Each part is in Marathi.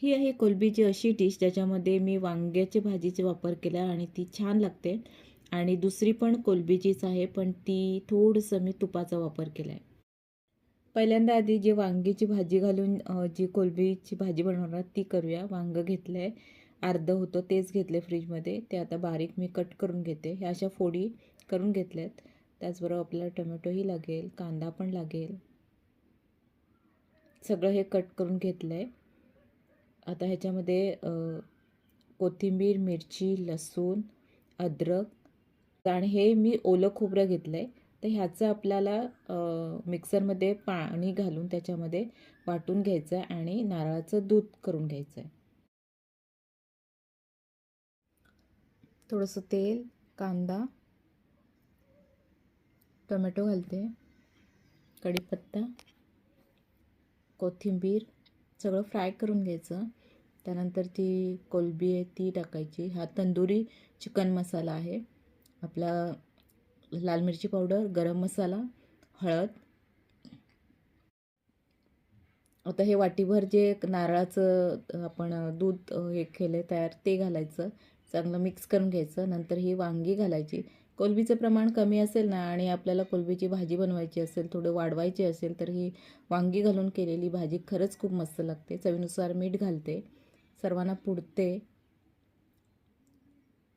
ही आहे कोलंबीची अशी डिश ज्याच्यामध्ये मी वांग्याची भाजीचा वापर केला आणि ती छान लागते. आणि दुसरी पण कोलंबीचीच आहे, पण ती थोडंसं मी तुपाचा वापर केला आहे. पहिल्यांदा आधी जे वांगीची भाजी घालून जी कोलंबीची भाजी बनवणार ती करूया. वांगं घेतलं आहे, अर्धं होतं तेच घेतलं फ्रीजमध्ये. ते आता बारीक मी कट करून घेते. ह्या अशा फोडी करून घेतल्यात. त्याचबरोबर आपल्याला टोमॅटोही लागेल, कांदा पण लागेल. सगळं हे कट करून घेतलं आहे. आता ह्याच्यामध्ये कोथिंबीर, मिरची, लसूण, अद्रक आणि हे मी ओलं खोबरं घेतलं आहे. तर ह्याचं आपल्याला मिक्सरमध्ये पाणी घालून त्याच्यामध्ये वाटून घ्यायचं आहे आणि नारळाचं दूध करून घ्यायचं आहे. थोडंसं तेल, कांदा, टोमॅटो घालते, कढीपत्ता, कोथिंबीर सगळं फ्राय करून घ्यायचं. त्यानंतर ती कोलंबी आहे ती टाकायची. हा तंदुरी चिकन मसाला आहे. आपला लाल मिरची पावडर, गरम मसाला, हळद. आता हे वाटीभर जे नारळाचं आपण दूध हे केलं तयार ते घालायचं. चांगलं मिक्स करून घ्यायचं. नंतर ही वांगी घालायची. कोलंबीचं प्रमाण कमी असेल ना आणि आपल्याला कोलंबीची भाजी बनवायची असेल, थोडं वाढवायची असेल, तर ही वांगी घालून केलेली भाजी खरंच खूप मस्त लागते. चवीनुसार मीठ घालते. सर्वांना पुरते.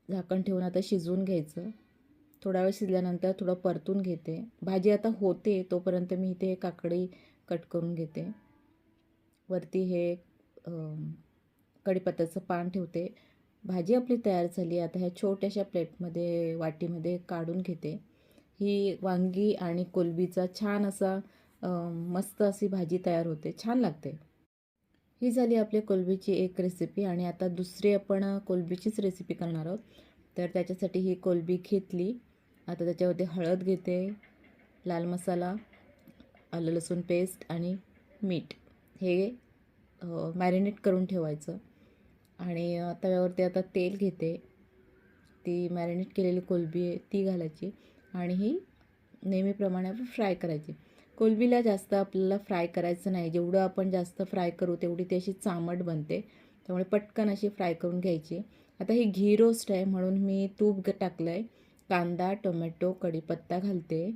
झाकण ठेवून आता शिजवून घ्यायचं. थोडा वेळ शिजल्यानंतर थोडं परतून घेते. भाजी आता होते तोपर्यंत मी इथे काकडी कट करून घेते. वरती हे कढीपत्त्याचं पान ठेवते. भाजी आपली तयार झाली. आता ह्या छोट्याशा प्लेटमध्ये वाटीमध्ये काढून घेते. ही वांगी आणि कोलंबीचा छान असा मस्त अशी भाजी तयार होते, छान लागते. ही झाली आपली कोलंबीची एक रेसिपी आणि आता दुसरी आपण कोलंबीचीच रेसिपी करणार आहोत. तर त्याच्यासाठी ही कोलंबी घेतली. आता त्याच्यामध्ये हळद घेते, लाल मसाला, आलं लसूण पेस्ट आणि मीठ हे मॅरिनेट करून ठेवायचं. आणि तव्यावरती आता तेल घेते. ती मॅरिनेट केलेली कोलंबी आहे ती घालायची आणि ही नेहमीप्रमाणे आपण फ्राय करायची. कोलंबीला जास्त आपल्याला फ्राय करायचं नाही. जेवढं आपण जास्त फ्राय करू तेवढी ती अशी चामट बनते. त्यामुळे पटकन अशी फ्राय करून घ्यायची. आता ही घी रोस्ट आहे म्हणून मी तूप टाकलं आहे. कांदा, टोमॅटो, कढीपत्ता घालते,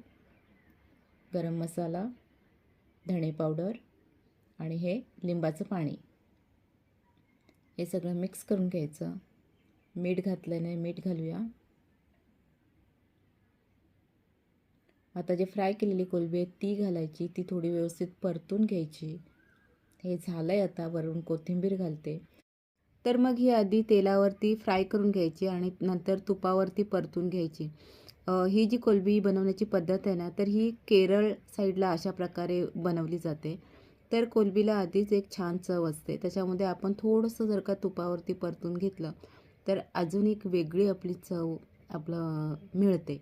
गरम मसाला, धणे पावडर आणि हे लिंबाचं पाणी. हे सगळं मिक्स करून घ्यायचं. मीठ घातल्याने मीठ घालूया. आता जे फ्राय केलेली कोलंबी आहे ती घालायची. ती थोडी व्यवस्थित परतून घ्यायची. हे झालं आहे. आता वरून कोथिंबीर घालते. तर मग ही आधी तेलावरती फ्राय करून घ्यायची आणि नंतर तुपावरती परतून घ्यायची. ही जी कोलंबी बनवण्याची पद्धत आहे ना, तर ही केरळ साईडला अशा प्रकारे बनवली जाते. तर कोलंबीला आधीच एक छान चव असते. त्याच्यामध्ये आपण थोडंसं जर का तुपावरती परतून घेतलं तर अजून एक वेगळी आपली चव आपलं मिळते.